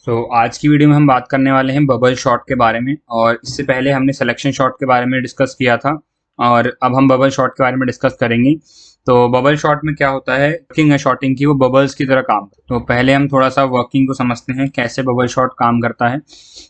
आज की वीडियो में हम बात करने वाले हैं बबल शॉट के बारे में। और इससे पहले हमने सिलेक्शन शॉट के बारे में डिस्कस किया था और अब हम बबल शॉट के बारे में डिस्कस करेंगे। तो बबल शॉट में क्या होता है, वर्किंग है शॉटिंग की, वो बबल्स की तरह काम करता है। तो पहले हम थोड़ा सा वर्किंग को समझते हैं कैसे बबल शॉट काम करता है।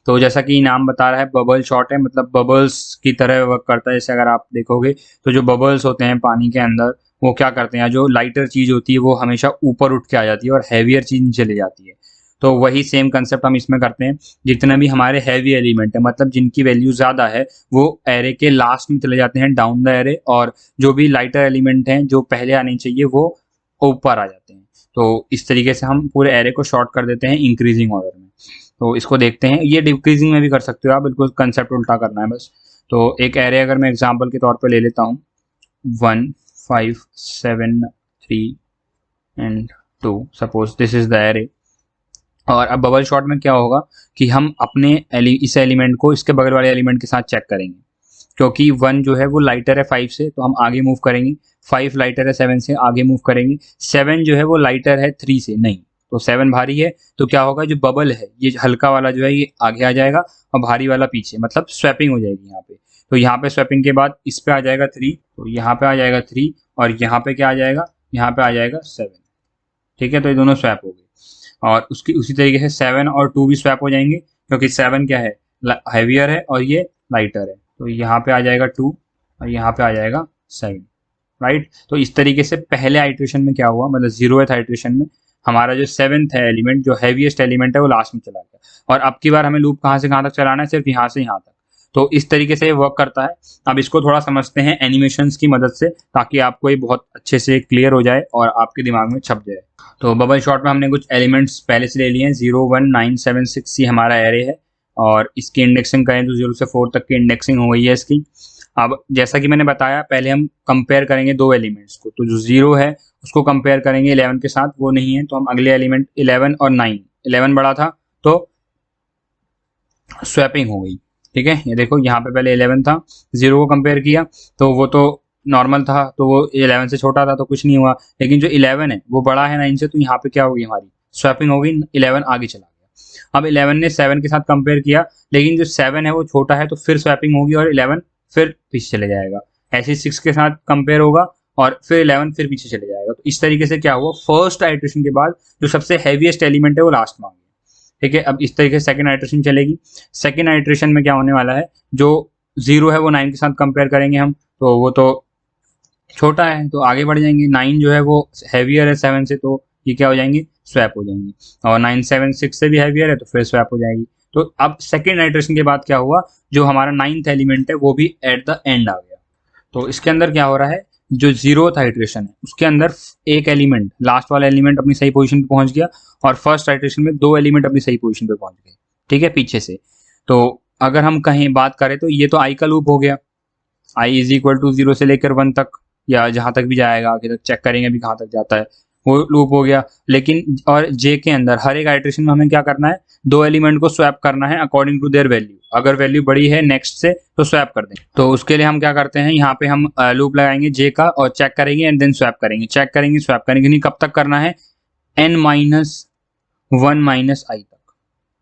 तो जैसा कि नाम बता रहा है बबल शॉट है, मतलब बबल्स की तरह वर्क करता है। जैसे अगर आप देखोगे तो जो बबल्स होते हैं पानी के अंदर वो क्या करते हैं, जो लाइटर चीज होती है वो हमेशा ऊपर उठ के आ जाती है और हैवियर चीज नीचे ले जाती है। तो वही सेम कंसेप्ट हम इसमें करते हैं। जितने भी हमारे हैवी एलिमेंट है, मतलब जिनकी वैल्यू ज़्यादा है, वो एरे के लास्ट में चले जाते हैं डाउन द एरे, और जो भी लाइटर एलिमेंट हैं जो पहले आने चाहिए वो ऊपर आ जाते हैं। तो इस तरीके से हम पूरे एरे को शॉर्ट कर देते हैं इंक्रीजिंग ऑर्डर में। तो इसको देखते हैं, ये डिक्रीजिंग में भी कर सकते हो आप, बिल्कुल कंसेप्ट उल्टा करना है बस। तो एक एरे अगर मैं एग्जाम्पल के तौर पर ले लेता हूँ 1 5 7 3 and 2, suppose this is the array. और अब बबल शॉट में क्या होगा कि हम अपने इस एलिमेंट को इसके बगल वाले एलिमेंट के साथ चेक करेंगे, क्योंकि 1 जो है वो लाइटर है 5 से, तो हम आगे मूव करेंगे। 5 लाइटर है 7 से, आगे मूव करेंगे। 7 जो है वो लाइटर है 3 से, नहीं, तो 7 भारी है। तो क्या होगा, जो बबल है ये हल्का वाला जो है ये आगे आ जाएगा और भारी वाला पीछे, मतलब स्वैपिंग हो जाएगी यहाँ पे। तो यहाँ पे स्वैपिंग के बाद इस पे आ जाएगा 3, तो यहाँ पे आ जाएगा 3, और यहाँ पे क्या आ जाएगा, यहाँ पे आ जाएगा 7। ठीक है, तो ये दोनों स्वैप हो गए। और उसकी उसी तरीके से 7 और 2 भी स्वैप हो जाएंगे, क्योंकि 7 क्या है, हैवियर है और ये लाइटर है। तो यहाँ पे आ जाएगा 2 और यहाँ पे आ जाएगा 7, राइट। तो इस तरीके से पहले आइट्रेशन में क्या हुआ, मतलब 0th आइट्रेशन में हमारा जो 7th है एलिमेंट, जो हैवीएस्ट एलिमेंट है, वो लास्ट में चला गया। और अब की बार हमें लूप कहाँ से कहाँ तक चलाना है, सिर्फ यहाँ से यहाँ तक। तो इस तरीके से ये वर्क करता है। अब इसको थोड़ा समझते हैं एनिमेशंस की मदद से, ताकि आपको ये बहुत अच्छे से क्लियर हो जाए और आपके दिमाग में छप जाए। तो बबल शॉट में हमने कुछ एलिमेंट्स पहले से ले लिए हैं। 0 1 9 7 6 ये हमारा एरे है, और इसकी इंडेक्सिंग करें तो 0 से 4 तक की इंडेक्सिंग हो गई है इसकी। अब जैसा कि मैंने बताया, पहले हम कंपेयर करेंगे दो एलिमेंट्स को। तो जो 0 है उसको कंपेयर करेंगे 11 के साथ, वो नहीं है, तो हम अगले एलिमेंट 11 और 9, 11 बड़ा था तो स्वैपिंग हो गई। ठीक है, ये देखो यहाँ पे पहले 11 था, 0 को कंपेयर किया तो वो तो नॉर्मल था, तो वो 11 से छोटा था तो कुछ नहीं हुआ। लेकिन जो 11 है वो बड़ा है 9 से, तो यहाँ पे क्या होगी, हमारी स्वैपिंग होगी, 11 आगे चला गया। अब 11 ने 7 के साथ कंपेयर किया, लेकिन जो 7 है वो छोटा है, तो फिर स्वैपिंग होगी और 11 फिर पीछे चले जाएगा। ऐसे 6 के साथ कंपेयर होगा और फिर 11 फिर पीछे चले जाएगा। तो इस तरीके से क्या हुआ, फर्स्ट आइट्रेशन के बाद जो सबसे हैवीएस्ट एलिमेंट है वो लास्ट में आ गया। ठीक है, अब इस तरीके से सेकंड आइट्रेशन चलेगी। सेकंड आइट्रेशन में क्या होने वाला है, जो 0 है वो 9 के साथ कंपेयर करेंगे हम, तो वो तो छोटा है तो आगे बढ़ जाएंगे। 9 जो है वो हैवियर है 7 से, तो ये क्या हो जाएंगे, स्वैप हो जाएंगे। और 9 7 6 से भी हैवियर है तो फिर स्वैप हो जाएगी। तो अब सेकंड आइट्रेशन के बाद क्या हुआ, जो हमारा 9th एलिमेंट है वो भी एट द एंड आ गया। तो इसके अंदर क्या हो रहा है, जो 0th आइट्रेशन है उसके अंदर एक एलिमेंट, लास्ट वाला एलिमेंट अपनी सही पोजीशन पे पहुंच गया, और फर्स्ट आइट्रेशन में 2 एलिमेंट अपनी सही पोजीशन पे पहुंच गए। ठीक है, पीछे से। तो अगर हम कहीं बात करें तो ये तो आई का लूप हो गया, आई इज इक्वल टू 0 से लेकर 1 तक, या जहां तक भी जाएगा आगे तक चेक करेंगे अभी कहाँ तक जाता है, वो लूप हो गया। लेकिन और जे के अंदर हर एक आइट्रेशन में हमें क्या करना है, 2 एलिमेंट को स्वैप करना है अकॉर्डिंग टू देयर वैल्यू। अगर वैल्यू बड़ी है नेक्स्ट से तो स्वैप कर दें। तो उसके लिए हम क्या करते हैं, यहाँ पे हम लूप लगाएंगे जे का और चेक करेंगे एंड देन स्वैप करेंगे, चेक करेंगे स्वैप करेंगे। नहीं, कब तक करना है, n-1 - i तक।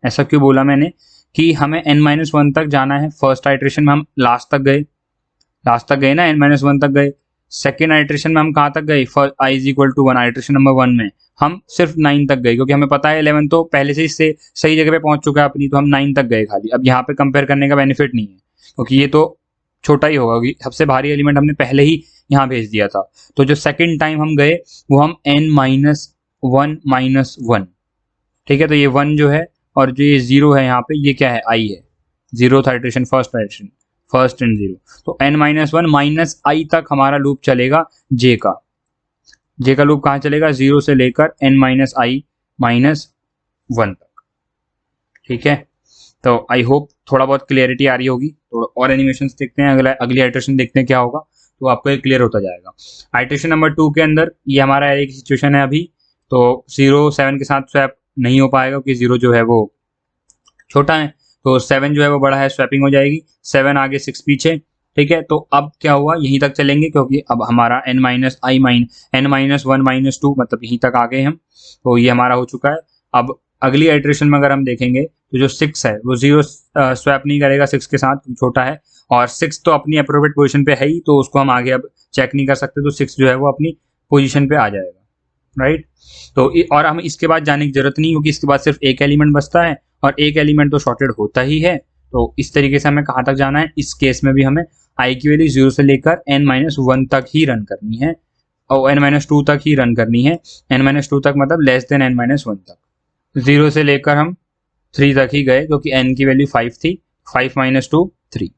ऐसा क्यों बोला मैंने कि हमें n-1 तक जाना है। फर्स्ट आइट्रेशन में हम लास्ट तक गए ना, n-1 तक गए। सेकेंड आइट्रेशन में हम कहाँ तक गए, i is equal to 1, iteration number 1 में हम सिर्फ 9 तक गए, क्योंकि हमें पता है 11 तो पहले से ही सही जगह पे पहुंच चुका है अपनी, तो हम 9 तक गए खाली। अब यहाँ पे कंपेयर करने का बेनिफिट नहीं है, क्योंकि ये तो छोटा ही होगा, क्योंकि सबसे भारी एलिमेंट हमने पहले ही यहाँ भेज दिया था। तो जो सेकेंड टाइम हम गए वो हम n-1 - 1। ठीक है, तो ये 1 जो है और जो ये 0 है यहाँ पे, ये क्या है, i है। 0th iteration, first iteration, first and 0। तो n-1 - i तक हमारा लूप चलेगा j का। j का लूप कहाँ चलेगा, 0 से लेकर n-i - 1 तक। ठीक है, तो आई होप थोड़ा बहुत क्लियरिटी आ रही होगी। थोड़ा और एनिमेशंस देखते हैं, अगली आइट्रेशन देखते हैं क्या होगा, तो आपको ये क्लियर होता जाएगा। आइट्रेशन नंबर 2 के अंदर ये हमारा एरे की सिचुएशन है अभी। तो 0 7 के साथ स्वैप नहीं हो पाएगा, क्योंकि 0 जो है वो छोटा है, तो 7 जो है वो बड़ा है, स्वैपिंग हो जाएगी। 7 आगे 6 पीछे। ठीक है, तो अब क्या हुआ, यहीं तक चलेंगे, क्योंकि अब हमारा n-1 - 2 मतलब यहीं तक आ गए हम। तो ये हमारा हो चुका है। अब अगली आइट्रेशन में अगर हम देखेंगे तो जो 6 है वो 0 स्वैप नहीं करेगा 6 के साथ, छोटा है, और 6 तो अपनी अप्रोप्रिएट पोजीशन पे है ही, तो उसको हम आगे अब चेक नहीं कर सकते, तो 6 जो है वो अपनी पोजीशन पे आ जाएगा, राइट। तो और हम इसके बाद जाने की जरूरत नहीं, क्योंकि इसके बाद सिर्फ एक एलिमेंट बचता है और एक एलिमेंट तो शॉर्टेड होता ही है। तो इस तरीके से हमें कहाँ तक जाना है, इस केस में भी हमें आई की वैल्यू 0 से लेकर n-1 तक ही रन करनी है, और n-2 तक ही रन करनी है। n-2 तक मतलब लेस देन n-1 तक। 0 से लेकर हम 3 तक ही गए, क्योंकि n की वैल्यू 5 थी, 5 - 2 3,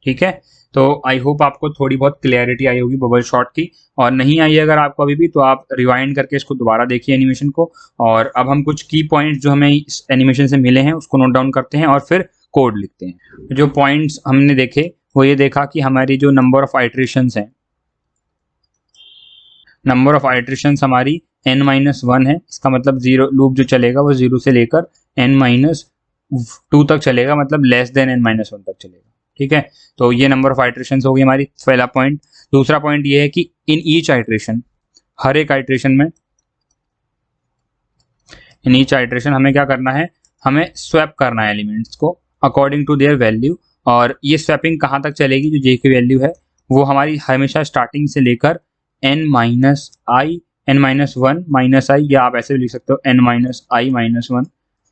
ठीक है। तो आई होप आपको थोड़ी बहुत क्लियरिटी आई होगी बबल शॉट की, और नहीं आई अगर आपको अभी भी, तो आप रिवाइंड करके इसको दोबारा देखिए एनिमेशन को। और अब हम कुछ की पॉइंट्स जो हमें इस एनिमेशन से मिले हैं उसको नोट डाउन करते हैं और फिर कोड लिखते हैं। जो पॉइंट्स हमने देखे वो ये देखा कि हमारी जो नंबर ऑफ आइट्रेशंस हैं, नंबर ऑफ आइट्रेशंस हमारी n-1 है। इसका मतलब जीरो लूप जो चलेगा वो 0 से लेकर n-2 तक चलेगा, मतलब लेस देन n-1 तक चलेगा, ठीक है। तो ये नंबर ऑफ आइट्रेशंस होगी हमारी, पहला पॉइंट। दूसरा पॉइंट ये है कि इन ईच आइट्रेशन, हर एक आइट्रेशन में, इन ईच आइट्रेशन हमें क्या करना है, हमें स्वैप करना है एलिमेंट्स को अकॉर्डिंग टू देयर वैल्यू। और ये स्वैपिंग कहाँ तक चलेगी, जो जे की वैल्यू है वो हमारी हमेशा स्टार्टिंग से लेकर n-i, n-1 - i, या आप ऐसे भी लिख सकते हो n-i-1,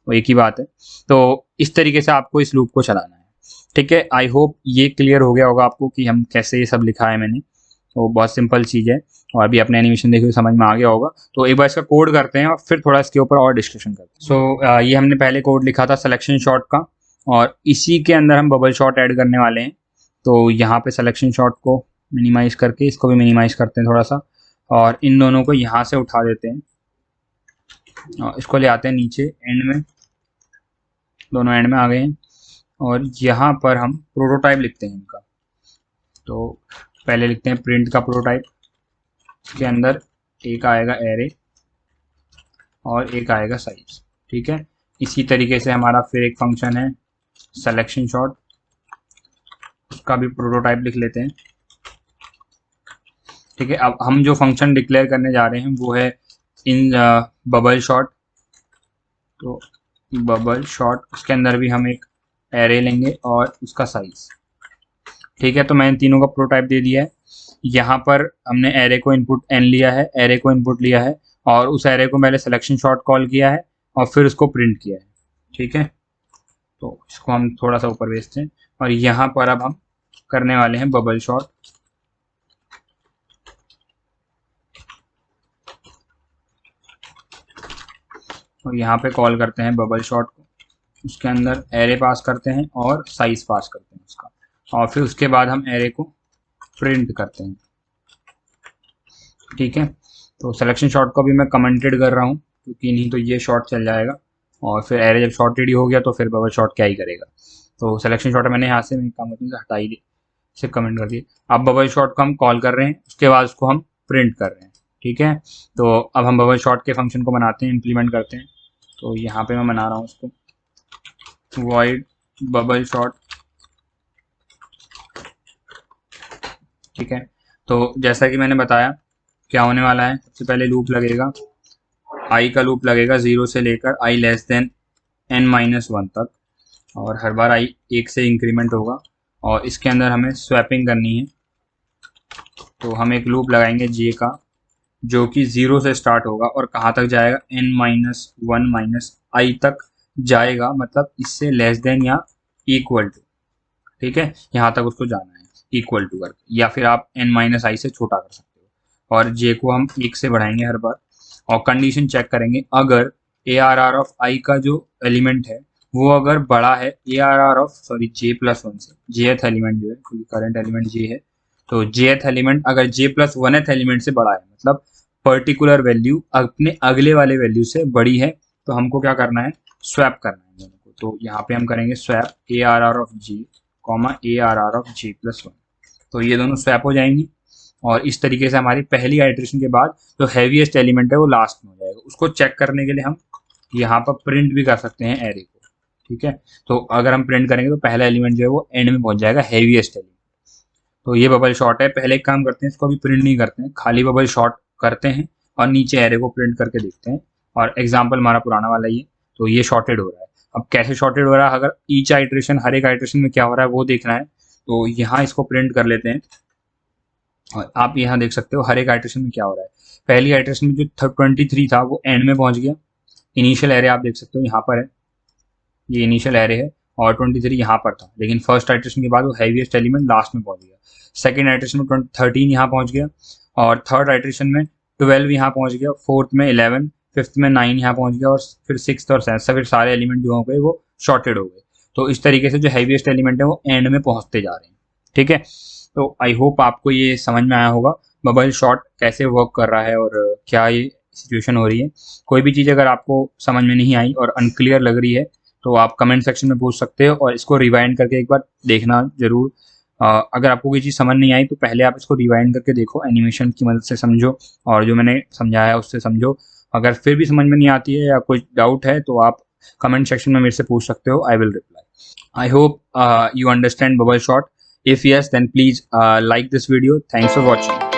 वो एक ही बात है। तो इस तरीके से आपको इस लूप को चलाना है, ठीक है। आई होप ये क्लियर हो गया होगा आपको कि हम कैसे ये सब लिखा है मैंने। तो बहुत सिंपल चीज़ है, और अभी अपने एनिमेशन देखे समझ में आ गया होगा। तो एक बार इसका कोड करते हैं और फिर थोड़ा इसके ऊपर और डिस्कशन करते हैं। सो ये हमने पहले कोड लिखा था सिलेक्शन शॉट का, और इसी के अंदर हम बबल शॉट ऐड करने वाले हैं। तो यहाँ पे सिलेक्शन शॉट को मिनिमाइज करके इसको भी मिनिमाइज करते हैं थोड़ा सा, और इन दोनों को यहाँ से उठा देते हैं और इसको ले आते हैं नीचे एंड में, दोनों एंड में आ गए हैं। और यहाँ पर हम प्रोटोटाइप लिखते हैं इनका। तो पहले लिखते हैं प्रिंट का प्रोटोटाइप, इसके अंदर एक आएगा एरे और एक आएगा साइज, ठीक है। इसी तरीके से हमारा फिर एक फंक्शन है सिलेक्शन शॉट, उसका भी प्रोटोटाइप लिख लेते हैं, ठीक है। अब हम जो फंक्शन डिक्लेयर करने जा रहे हैं वो है इन बबल शॉट। तो बबल शॉट, उसके अंदर भी हम एक एरे लेंगे और उसका साइज, ठीक है। तो मैंने तीनों का प्रोटोटाइप दे दिया है। यहाँ पर हमने एरे को इनपुट n लिया है, एरे को इनपुट लिया है, और उस एरे को पहले सिलेक्शन शॉट कॉल किया है और फिर उसको प्रिंट किया है, ठीक है। तो इसको हम थोड़ा सा ऊपर भेजते हैं, और यहाँ पर अब हम करने वाले हैं बबल शॉट। और यहाँ पे कॉल करते हैं बबल शॉट को, उसके अंदर एरे पास करते हैं और साइज पास करते हैं उसका, और फिर उसके बाद हम एरे को प्रिंट करते हैं, ठीक है। तो सिलेक्शन शॉट को भी मैं कमेंटेड कर रहा हूँ, क्योंकि नहीं तो ये शॉट चल जाएगा, और फिर एरे जब शॉर्टेड ही हो गया तो फिर बबल शॉट क्या ही करेगा। तो सिलेक्शन शॉट मैंने यहाँ से काम करने से हटा ही दिया, से कमेंट कर दिए। अब बबल शॉट को हम कॉल कर रहे हैं, उसके बाद उसको हम प्रिंट कर रहे हैं, ठीक है। तो अब हम बबल शॉट के फंक्शन को बनाते हैं, इम्प्लीमेंट करते हैं। तो यहाँ पे मैं बना रहा हूँ उसको void बबल शॉट, ठीक है। तो जैसा कि मैंने बताया क्या होने वाला है, सबसे पहले लूप लगेगा, आई का लूप लगेगा 0 से लेकर i लेस देन n-1 तक, और हर बार i 1 से इंक्रीमेंट होगा, और इसके अंदर हमें स्वैपिंग करनी है। तो हम एक लूप लगाएंगे j का, जो कि 0 से स्टार्ट होगा और कहाँ तक जाएगा, n-1 - i तक जाएगा, मतलब इससे लेस देन या इक्वल टू, ठीक है। यहाँ तक उसको जाना है इक्वल टू करके, या फिर आप n-i से छोटा कर सकते हो। और j को हम 1 से बढ़ाएंगे हर बार, और कंडीशन चेक करेंगे अगर ARR ऑफ i का जो एलिमेंट है वो अगर बड़ा है ARR ऑफ j+1 से, jth एलिमेंट जो है, क्योंकि करंट एलिमेंट j है, तो jth एलिमेंट अगर j+1th एलिमेंट से बड़ा है, मतलब पर्टिकुलर वैल्यू अपने अगले वाले वैल्यू से बड़ी है, तो हमको क्या करना है, स्वैप करना है दोनों को। तो यहाँ पे हम करेंगे swap ARR of j, ARR of j+1, तो ये दोनों स्वैप हो जाएंगी। और इस तरीके से हमारी पहली आइट्रेशन के बाद जो हैवीएस्ट एलिमेंट है वो लास्ट में हो जाएगा। उसको चेक करने के लिए हम यहाँ पर प्रिंट भी कर सकते हैं एरे को, ठीक है। तो अगर हम प्रिंट करेंगे तो पहला एलिमेंट जो है वो एंड में पहुंच जाएगा, हैवीएस्ट एलिमेंट। तो ये बबल शॉट है। पहले एक काम करते हैं, इसको अभी प्रिंट नहीं करते हैं, खाली बबल शॉट करते हैं और नीचे एरे को प्रिंट करके देखते हैं। और एग्जाम्पल हमारा पुराना वाला ही है, तो ये शॉर्टेड हो रहा है। अब कैसे शॉर्टेड हो रहा है, अगर ईच आइट्रेशन, हर एक आइट्रेशन में क्या हो रहा है वो देखना है, तो यहाँ इसको प्रिंट कर लेते हैं और आप यहाँ देख सकते हो हर एक आइट्रेशन में क्या हो रहा है। पहली आइट्रेशन में जो 23 था वो एंड में पहुंच गया। इनिशियल एरे आप देख सकते हो यहाँ पर है, ये इनिशियल एरे है, और 23 यहाँ पर था, लेकिन फर्स्ट आइट्रेशन के बाद वो हैवीएस्ट एलिमेंट लास्ट में पहुंच गया। सेकंड आइट्रेशन में 13 यहाँ पहुंच गया, और थर्ड आइट्रेशन में 12 यहाँ पहुंच गया, फोर्थ में 11, फिफ्थ में 9 यहाँ पहुंच गया, और फिर सिक्स और सेवन, फिर सारे एलिमेंट जो हो गए वो शॉर्टेड हो गए। तो इस तरीके से जो हैवीएस्ट एलिमेंट है वो एंड में पहुंचते जा रहे हैं। ठीक है, तो आई होप आपको ये समझ में आया होगा बबल शॉर्ट कैसे वर्क कर रहा है और क्या ये सिचुएशन हो रही है। कोई भी चीज़ अगर आपको समझ में नहीं आई और अनक्लियर लग रही है तो आप कमेंट सेक्शन में पूछ सकते हो, और इसको रिवाइंड करके एक बार देखना जरूर। अगर आपको कोई चीज़ समझ नहीं आई तो पहले आप इसको रिवाइंड करके देखो, एनिमेशन की मदद से समझो, और जो मैंने समझाया उससे समझो। अगर फिर भी समझ में नहीं आती है या कोई डाउट है तो आप कमेंट सेक्शन में मेरे से पूछ सकते हो, I will reply. I hope you understand bubble short. If yes, then please like this video. Thanks for watching.